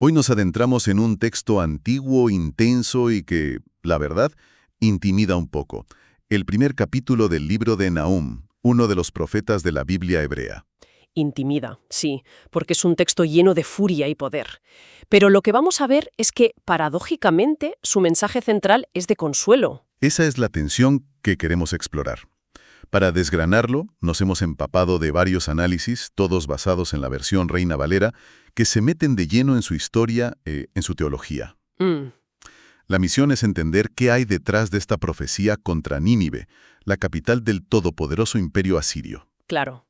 Hoy nos adentramos en un texto antiguo, intenso y que, la verdad, intimida un poco. El primer capítulo del libro de Nahum, uno de los profetas de la Biblia hebrea. Intimida, sí, porque es un texto lleno de furia y poder. Pero lo que vamos a ver es que, paradójicamente, su mensaje central es de consuelo. Esa es la tensión que queremos explorar. Para desgranarlo, nos hemos empapado de varios análisis, todos basados en la versión Reina Valera, que se meten de lleno en su historia, en su teología. Mm, La misión es entender qué hay detrás de esta profecía contra Nínive, la capital del todopoderoso imperio asirio. claro.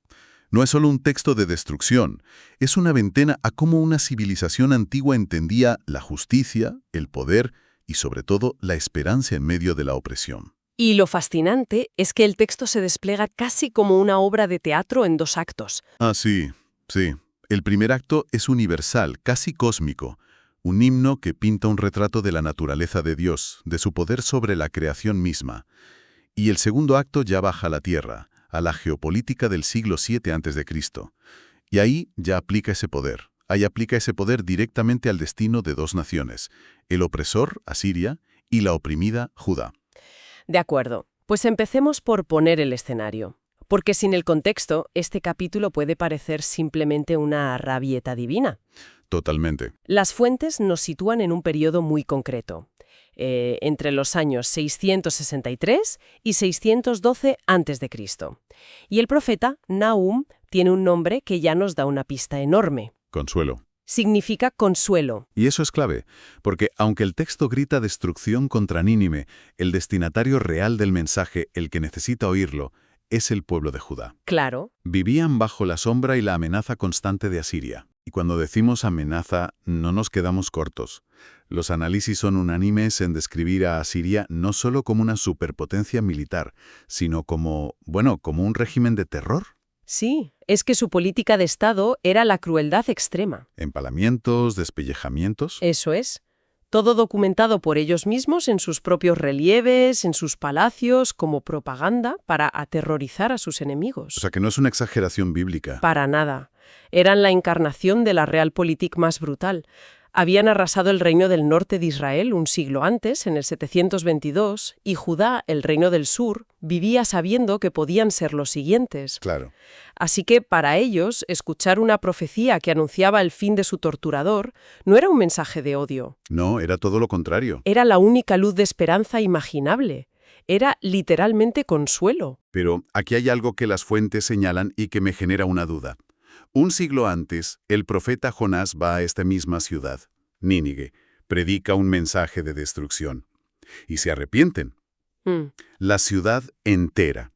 No es solo un texto de destrucción, es una ventana a cómo una civilización antigua entendía la justicia, el poder y, sobre todo, la esperanza en medio de la opresión. Y lo fascinante es que el texto se despliega casi como una obra de teatro en dos actos. Ah, sí, sí. El primer acto es universal, casi cósmico, un himno que pinta un retrato de la naturaleza de Dios, de su poder sobre la creación misma. Y el segundo acto ya baja a la tierra, a la geopolítica del siglo VII a.C. Y ahí ya aplica ese poder. Ahí aplica ese poder directamente al destino de dos naciones, el opresor, Asiria, y la oprimida, Judá. De acuerdo, pues empecemos por poner el escenario. Porque sin el contexto, este capítulo puede parecer simplemente una rabieta divina. Totalmente. Las fuentes nos sitúan en un periodo muy concreto, entre los años 663 y 612 a.C. Y el profeta, Nahum, tiene un nombre que ya nos da una pista enorme. Consuelo. Significa consuelo. Y eso es clave, porque aunque el texto grita destrucción contra Nínive, el destinatario real del mensaje, el que necesita oírlo, es el pueblo de Judá. Claro, Vivían bajo la sombra y la amenaza constante de Asiria. Y cuando decimos amenaza, no nos quedamos cortos. Los análisis son unánimes en describir a Asiria no solo como una superpotencia militar, sino como, como un régimen de terror. sí, es que su política de Estado era la crueldad extrema. Empalamientos, despellejamientos. Eso es. Todo documentado por ellos mismos en sus propios relieves, en sus palacios, como propaganda para aterrorizar a sus enemigos. O sea que no es una exageración bíblica. Para nada. Eran la encarnación de la realpolitik más brutal. Habían arrasado el reino del norte de Israel un siglo antes, en el 722, y Judá, el reino del sur, vivía sabiendo que podían ser los siguientes. Claro. Así que, para ellos, escuchar una profecía que anunciaba el fin de su torturador no era un mensaje de odio. No, era todo lo contrario. Era la única luz de esperanza imaginable. Era literalmente consuelo. Pero aquí hay algo que las fuentes señalan y que me genera una duda. Un siglo antes, el profeta Jonás va a esta misma ciudad, Nínive, predica un mensaje de destrucción. Y se arrepienten. Mm. La ciudad entera.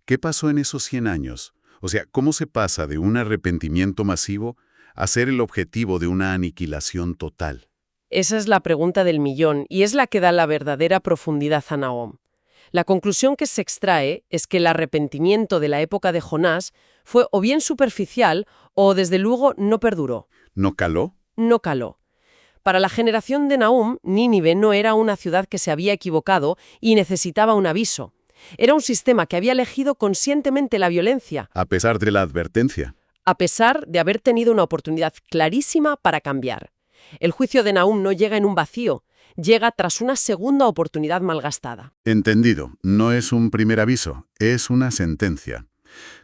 ¿Qué pasó en esos 100 años? O sea, ¿cómo se pasa de un arrepentimiento masivo a ser el objetivo de una aniquilación total? Esa es la pregunta del millón y es la que da la verdadera profundidad a Nahum. La conclusión que se extrae es que el arrepentimiento de la época de Jonás fue o bien superficial o, desde luego, no perduró. ¿No caló? No caló. Para la generación de Nahum, Nínive no era una ciudad que se había equivocado y necesitaba un aviso. Era un sistema que había elegido conscientemente la violencia, A pesar de la advertencia. a pesar de haber tenido una oportunidad clarísima para cambiar. El juicio de Nahum no llega en un vacío, llega tras una segunda oportunidad malgastada. Entendido. No es un primer aviso, es una sentencia.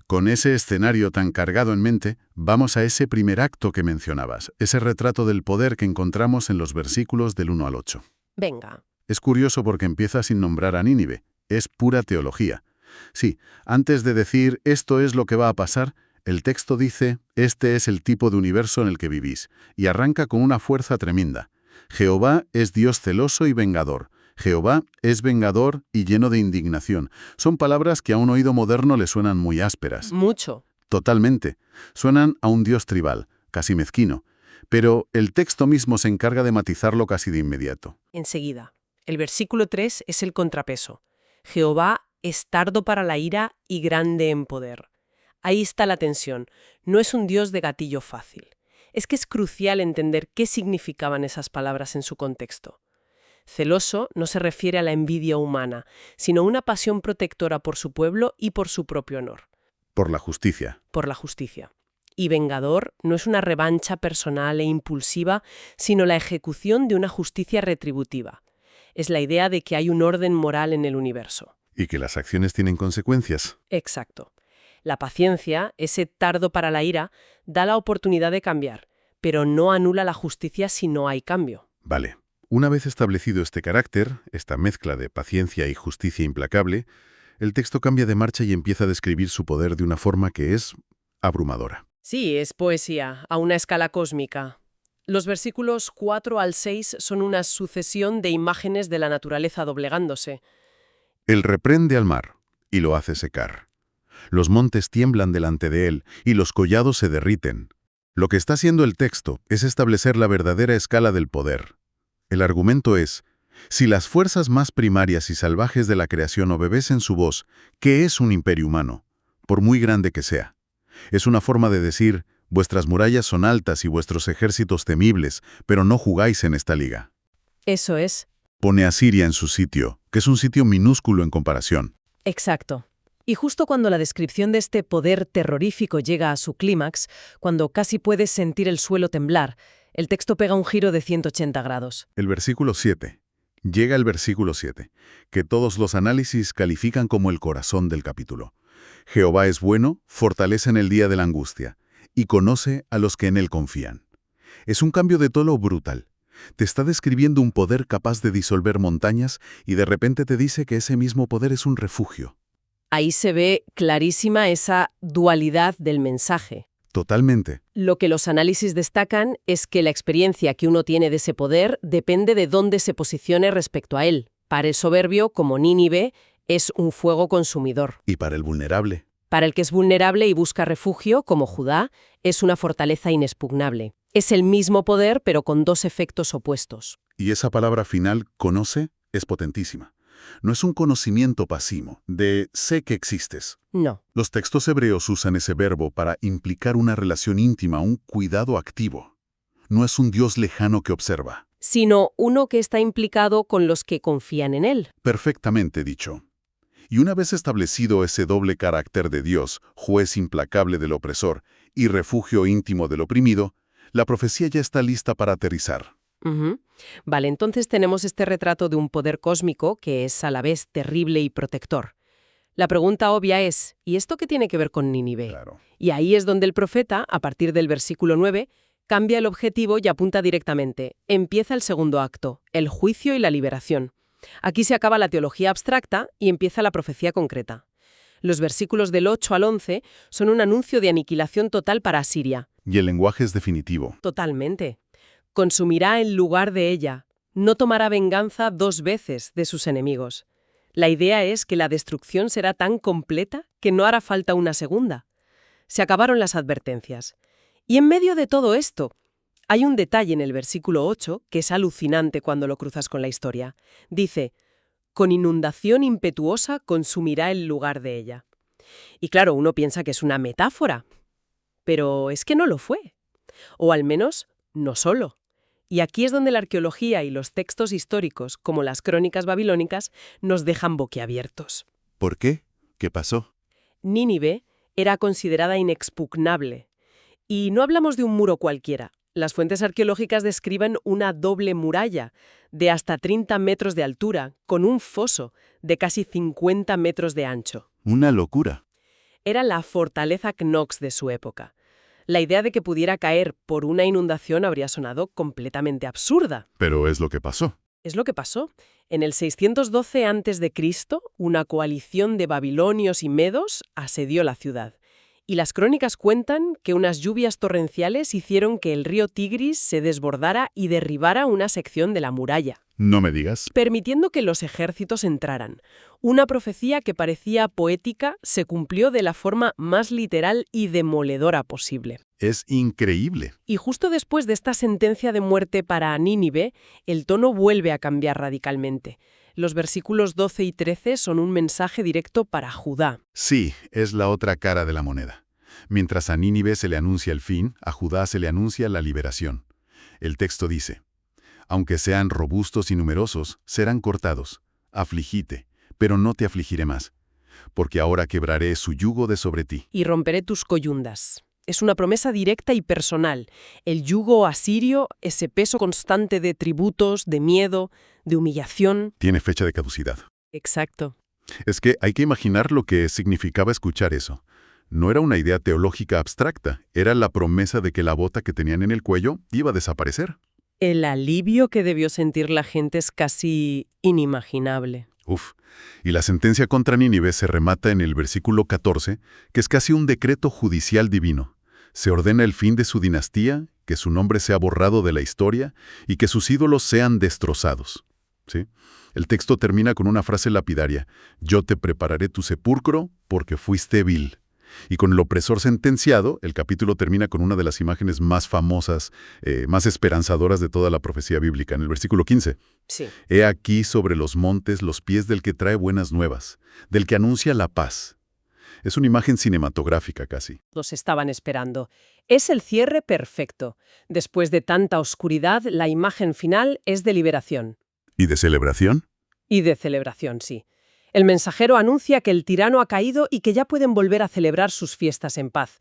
Con ese escenario tan cargado en mente, vamos a ese primer acto que mencionabas, ese retrato del poder que encontramos en los versículos del 1 al 8. Venga. Es curioso porque empieza sin nombrar a Nínive. Es pura teología. Sí, antes de decir esto es lo que va a pasar, el texto dice, este es el tipo de universo en el que vivís, y arranca con una fuerza tremenda. Jehová es Dios celoso y vengador. Jehová es vengador y lleno de indignación. Son palabras que a un oído moderno le suenan muy ásperas. Mucho. Totalmente. Suenan a un Dios tribal, casi mezquino. Pero el texto mismo se encarga de matizarlo casi de inmediato. Enseguida. El versículo 3 es el contrapeso. Jehová es tardo para la ira y grande en poder. Ahí está la tensión. No es un Dios de gatillo fácil. Es que es crucial entender qué significaban esas palabras en su contexto. Celoso no se refiere a la envidia humana, sino a una pasión protectora por su pueblo y por su propio honor. Por la justicia. Por la justicia. y vengador no es una revancha personal e impulsiva, sino la ejecución de una justicia retributiva. Es la idea de que hay un orden moral en el universo. Y que las acciones tienen consecuencias. Exacto. La paciencia, ese tardo para la ira, da la oportunidad de cambiar, pero no anula la justicia si no hay cambio. Vale. Una vez establecido este carácter, esta mezcla de paciencia y justicia implacable, el texto cambia de marcha y empieza a describir su poder de una forma que es abrumadora. Sí, es poesía, a una escala cósmica. Los versículos 4 al 6 son una sucesión de imágenes de la naturaleza doblegándose. Él reprende al mar y lo hace secar. Los montes tiemblan delante de él y los collados se derriten. Lo que está haciendo el texto es establecer la verdadera escala del poder. El argumento es, si las fuerzas más primarias y salvajes de la creación obedecen su voz, ¿qué es un imperio humano? Por muy grande que sea. Es una forma de decir, vuestras murallas son altas y vuestros ejércitos temibles, pero no jugáis en esta liga. Eso es. Pone a Siria en su sitio, que es un sitio minúsculo en comparación. Exacto. Y justo cuando la descripción de este poder terrorífico llega a su clímax, cuando casi puedes sentir el suelo temblar, el texto pega un giro de 180 grados. El versículo 7. Llega el versículo 7, que todos los análisis califican como el corazón del capítulo. Jehová es bueno, fortalece en el día de la angustia, y conoce a los que en él confían. Es un cambio de tono brutal. Te está describiendo un poder capaz de disolver montañas y de repente te dice que ese mismo poder es un refugio. Ahí se ve clarísima esa dualidad del mensaje. Totalmente. Lo que los análisis destacan es que la experiencia que uno tiene de ese poder depende de dónde se posicione respecto a él. Para el soberbio, como Nínive, es un fuego consumidor. Y para el vulnerable. Para el que es vulnerable y busca refugio, como Judá, es una fortaleza inexpugnable. Es el mismo poder, pero con dos efectos opuestos. Y esa palabra final, conoce, es potentísima. No es un conocimiento pasivo, de sé que existes. No. Los textos hebreos usan ese verbo para implicar una relación íntima, un cuidado activo. No es un Dios lejano que observa. Sino uno que está implicado con los que confían en él. Perfectamente dicho. Y una vez establecido ese doble carácter de Dios, juez implacable del opresor y refugio íntimo del oprimido, la profecía ya está lista para aterrizar. Ujú. Vale, entonces tenemos este retrato de un poder cósmico que es a la vez terrible y protector. La pregunta obvia es, ¿y esto qué tiene que ver con Nínive? Claro. Y ahí es donde el profeta, a partir del versículo 9, cambia el objetivo y apunta directamente. Empieza el segundo acto, el juicio y la liberación. Aquí se acaba la teología abstracta y empieza la profecía concreta. Los versículos del 8 al 11 son un anuncio de aniquilación total para Asiria. Y el lenguaje es definitivo. Totalmente. Consumirá en lugar de ella. No tomará venganza 2 veces de sus enemigos. La idea es que la destrucción será tan completa que no hará falta una segunda. Se acabaron las advertencias. Y en medio de todo esto, hay un detalle en el versículo 8 que es alucinante cuando lo cruzas con la historia. Dice, con inundación impetuosa consumirá el lugar de ella. Y claro, uno piensa que es una metáfora, pero es que no lo fue. O al menos, no solo. Y aquí es donde la arqueología y los textos históricos, como las crónicas babilónicas, nos dejan boquiabiertos. ¿Por qué? ¿Qué pasó? Nínive era considerada inexpugnable. Y no hablamos de un muro cualquiera. Las fuentes arqueológicas describen una doble muralla de hasta 30 metros de altura, con un foso de casi 50 metros de ancho. Una locura. Era la fortaleza Knox de su época. La idea de que pudiera caer por una inundación habría sonado completamente absurda. Pero es lo que pasó. Es lo que pasó. En el 612 a.C., una coalición de babilonios y medos asedió la ciudad. Y las crónicas cuentan que unas lluvias torrenciales hicieron que el río Tigris se desbordara y derribara una sección de la muralla, No me digas. permitiendo que los ejércitos entraran. Una profecía que parecía poética se cumplió de la forma más literal y demoledora posible. Es increíble. Y justo después de esta sentencia de muerte para Nínive, el tono vuelve a cambiar radicalmente. Los versículos 12 y 13 son un mensaje directo para Judá. Sí, es la otra cara de la moneda. Mientras a Nínive se le anuncia el fin, a Judá se le anuncia la liberación. El texto dice, aunque sean robustos y numerosos, serán cortados. Afligite, pero no te afligiré más, porque ahora quebraré su yugo de sobre ti. Y romperé tus coyundas. Es una promesa directa y personal. El yugo asirio, ese peso constante de tributos, de miedo, de humillación. Tiene fecha de caducidad. Exacto. Es que hay que imaginar lo que significaba escuchar eso. No era una idea teológica abstracta, era la promesa de que la bota que tenían en el cuello iba a desaparecer. El alivio que debió sentir la gente es casi inimaginable. Uf. Y la sentencia contra Nínive se remata en el versículo 14, que es casi un decreto judicial divino. Se ordena el fin de su dinastía, que su nombre sea borrado de la historia y que sus ídolos sean destrozados. ¿Sí? El texto termina con una frase lapidaria: «Yo te prepararé tu sepulcro porque fuiste vil». Y con el opresor sentenciado, el capítulo termina con una de las imágenes más famosas, más esperanzadoras de toda la profecía bíblica, en el versículo 15. Sí. «He aquí sobre los montes los pies del que trae buenas nuevas, del que anuncia la paz». Es una imagen cinematográfica casi. Los estaban esperando. Es el cierre perfecto. Después de tanta oscuridad, la imagen final es de liberación. ¿Y de celebración? Y de celebración, sí. El mensajero anuncia que el tirano ha caído y que ya pueden volver a celebrar sus fiestas en paz.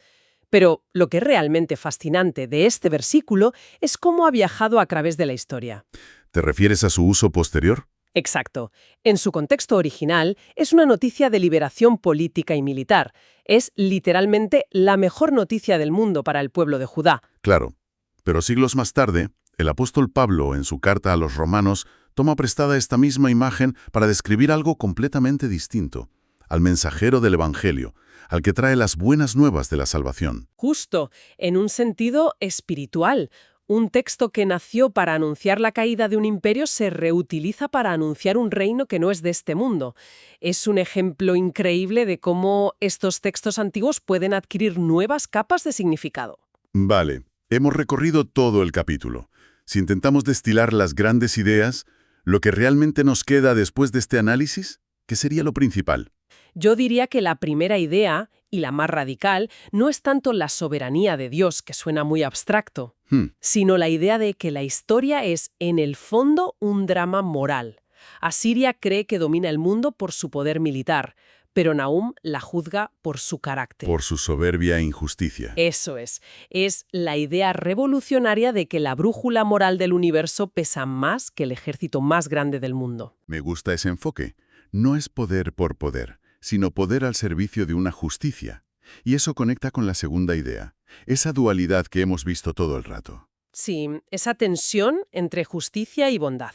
Pero lo que es realmente fascinante de este versículo es cómo ha viajado a través de la historia. ¿Te refieres a su uso posterior? Exacto. En su contexto original, es una noticia de liberación política y militar. Es literalmente la mejor noticia del mundo para el pueblo de Judá. Claro. Pero siglos más tarde, el apóstol Pablo, en su carta a los romanos, toma prestada esta misma imagen para describir algo completamente distinto: al mensajero del Evangelio, al que trae las buenas nuevas de la salvación. Justo, en un sentido espiritual. Un texto que nació para anunciar la caída de un imperio se reutiliza para anunciar un reino que no es de este mundo. Es un ejemplo increíble de cómo estos textos antiguos pueden adquirir nuevas capas de significado. Vale, hemos recorrido todo el capítulo. Si intentamos destilar las grandes ideas, lo que realmente nos queda después de este análisis, ¿qué sería lo principal? Yo diría que la primera idea, y la más radical, no es tanto la soberanía de Dios, que suena muy abstracto, sino la idea de que la historia es, en el fondo, un drama moral. Asiria cree que domina el mundo por su poder militar, pero Nahum la juzga por su carácter. Por su soberbia e injusticia. Eso es la idea revolucionaria de que la brújula moral del universo pesa más que el ejército más grande del mundo. Me gusta ese enfoque. No es poder por poder, sino poder al servicio de una justicia. Y eso conecta con la segunda idea, esa dualidad que hemos visto todo el rato. Sí, esa tensión entre justicia y bondad.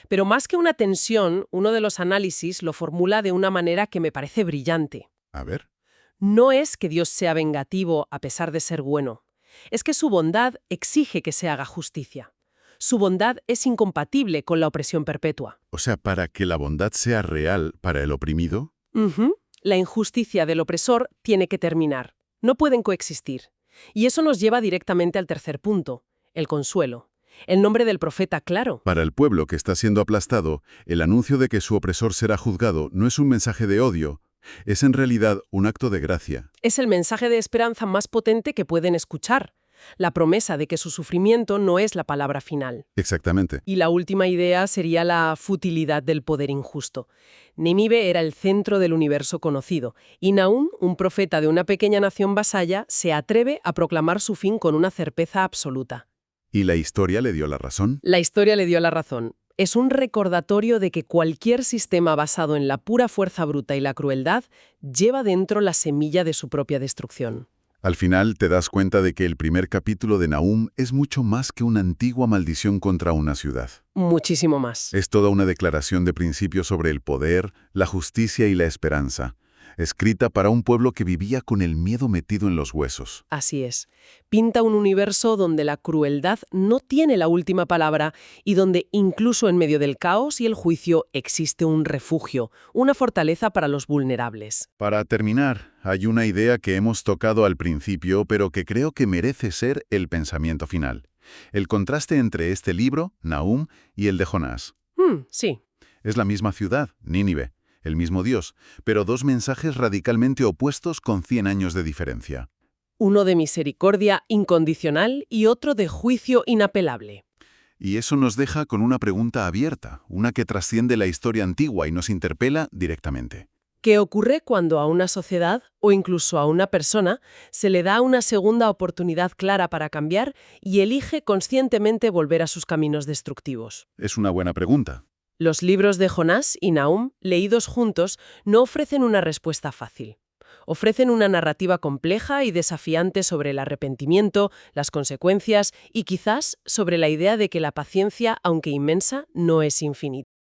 Pero más que una tensión, uno de los análisis lo formula de una manera que me parece brillante. A ver. No es que Dios sea vengativo a pesar de ser bueno. Es que su bondad exige que se haga justicia. Su bondad es incompatible con la opresión perpetua. O sea, para que la bondad sea real para el oprimido. La injusticia del opresor tiene que terminar. No pueden coexistir. Y eso nos lleva directamente al tercer punto, el consuelo. El nombre del profeta, claro. Para el pueblo que está siendo aplastado, el anuncio de que su opresor será juzgado no es un mensaje de odio, es en realidad un acto de gracia. Es el mensaje de esperanza más potente que pueden escuchar. La promesa de que su sufrimiento no es la palabra final. Exactamente. Y la última idea sería la futilidad del poder injusto. Nínive era el centro del universo conocido, y Nahum, un profeta de una pequeña nación vasalla, se atreve a proclamar su fin con una certeza absoluta. ¿Y la historia le dio la razón? La historia le dio la razón. Es un recordatorio de que cualquier sistema basado en la pura fuerza bruta y la crueldad lleva dentro la semilla de su propia destrucción. Al final te das cuenta de que el primer capítulo de Nahum es mucho más que una antigua maldición contra una ciudad. Muchísimo más. Es toda una declaración de principios sobre el poder, la justicia y la esperanza, escrita para un pueblo que vivía con el miedo metido en los huesos. Así es. Pinta un universo donde la crueldad no tiene la última palabra y donde incluso en medio del caos y el juicio existe un refugio, una fortaleza para los vulnerables. Para terminar, hay una idea que hemos tocado al principio, pero que creo que merece ser el pensamiento final. El contraste entre este libro, Nahum, y el de Jonás. Sí. Es la misma ciudad, Nínive, el mismo Dios, pero dos mensajes radicalmente opuestos con 100 años de diferencia. Uno de misericordia incondicional y otro de juicio inapelable. Y eso nos deja con una pregunta abierta, una que trasciende la historia antigua y nos interpela directamente. ¿Qué ocurre cuando a una sociedad o incluso a una persona se le da una segunda oportunidad clara para cambiar y elige conscientemente volver a sus caminos destructivos? Es una buena pregunta. Los libros de Jonás y Nahum, leídos juntos, no ofrecen una respuesta fácil. Ofrecen una narrativa compleja y desafiante sobre el arrepentimiento, las consecuencias y quizás sobre la idea de que la paciencia, aunque inmensa, no es infinita.